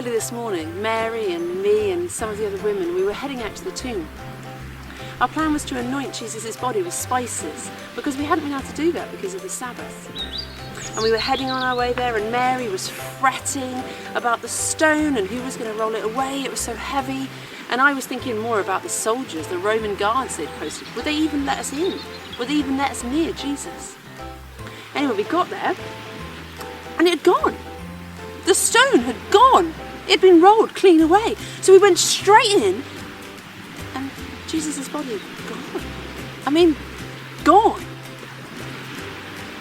early this morning, Mary and me and some of the other women, we were heading out to the tomb. Our plan was to anoint Jesus' body with spices because we hadn't been able to do that because of the Sabbath. And we were heading on our way there, and Mary was fretting about the stone and who was going to roll it away. It was so heavy. And I was thinking more about the soldiers, the Roman guards they'd posted. Would they even let us in? Would they even let us near Jesus? Anyway, we got there and it had gone. The stone had gone. It had been rolled clean away. So we went straight in and Jesus' body had gone. I mean, gone.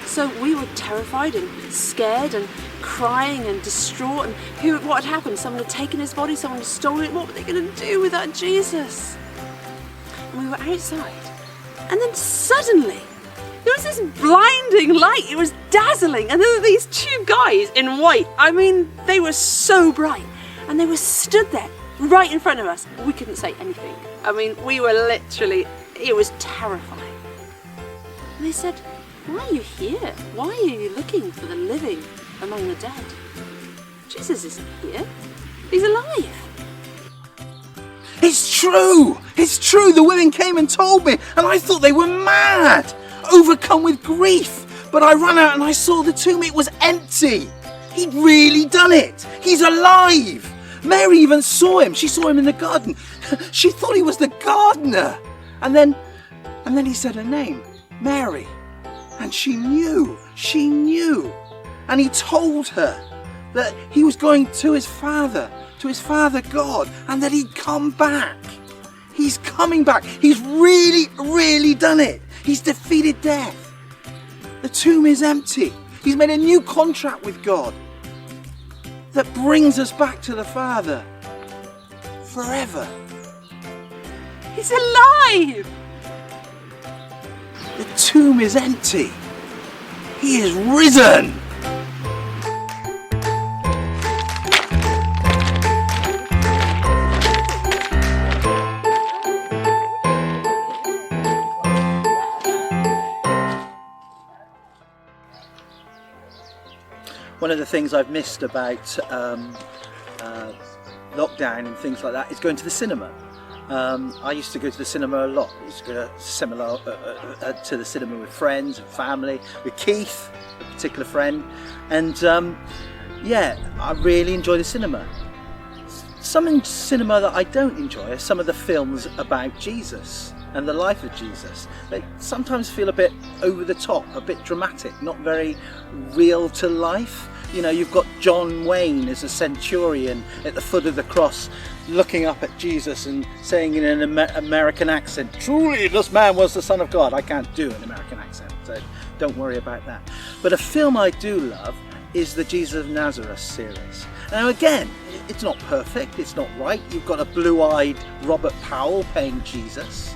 So we were terrified and scared and crying and distraught. And what had happened? Someone had taken his body, someone had stolen it. What were they going to do without Jesus? And we were outside. And then suddenly, there was this blinding light. It was dazzling. And there were these two guys in white. I mean, they were so bright. And they were stood there right in front of us. We couldn't say anything. I mean, we were literally, it was terrifying. And they said, "Why are you here? Why are you looking for the living among the dead? Jesus isn't here. He's alive." It's true! It's true! The women came and told me, and I thought they were mad, overcome with grief. But I ran out and I saw the tomb. It was empty. He'd really done it. He's alive. Mary even saw him. She saw him in the garden. She thought he was the gardener. And then he said her name, Mary. And she knew. And he told her that he was going to his Father God, and that he'd come back. He's coming back. He's really done it. He's defeated death. The tomb is empty. He's made a new contract with God that brings us back to the Father forever. He's alive! The tomb is empty. He is risen. One of the things I've missed about lockdown and things like that is going to the cinema. I used to go to the cinema a lot. I used to go to the cinema with friends and family, with Keith, a particular friend, and yeah, I really enjoy the cinema. Some cinema that I don't enjoy are some of the films about Jesus and the life of Jesus. They sometimes feel a bit over the top, a bit dramatic, not very real to life. You know, you've got John Wayne as a centurion at the foot of the cross, looking up at Jesus and saying in an American accent, "Truly this man was the Son of God." I can't do an American accent, so don't worry about that. But a film I do love is the Jesus of Nazareth series. Now again, it's not perfect, it's not right. You've got a blue-eyed Robert Powell playing Jesus,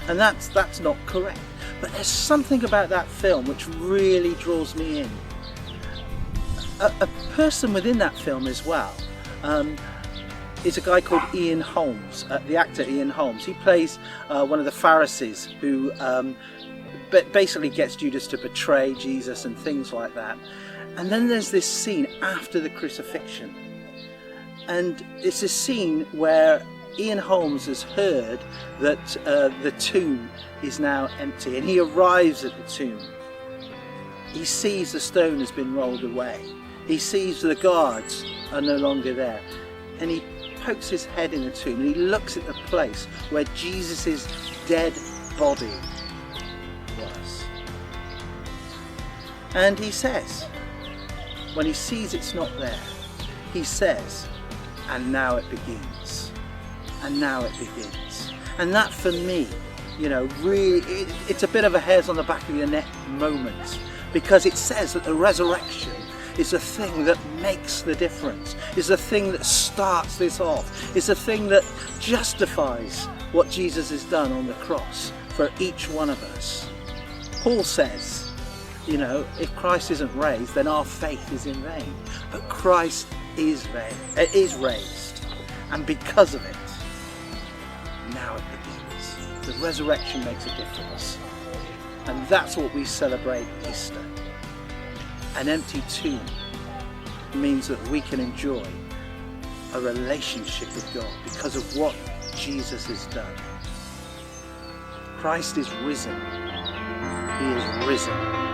and that's not correct. But there's something about that film which really draws me in. A person within that film as well is a guy called Ian Holmes, the actor Ian Holmes. He plays one of the Pharisees who basically gets Judas to betray Jesus and things like that. And then there's this scene after the crucifixion, and it's a scene where Ian Holmes has heard that the tomb is now empty, and he arrives at the tomb. He sees the stone has been rolled away. He sees the guards are no longer there, and he pokes his head in the tomb and he looks at the place where Jesus' dead body was. And he says, when he sees it's not there, he says, "And now it begins. And now it begins." And that for me, you know, really, it's a bit of a hairs on the back of your neck moment, because it says that the resurrection is the thing that makes the difference, is the thing that starts this off, is the thing that justifies what Jesus has done on the cross for each one of us. Paul says, you know, if Christ isn't raised, then our faith is in vain. But Christ is raised, and because of it, now it begins. The resurrection makes a difference, and that's what we celebrate Easter. An empty tomb means that we can enjoy a relationship with God because of what Jesus has done. Christ is risen. He is risen.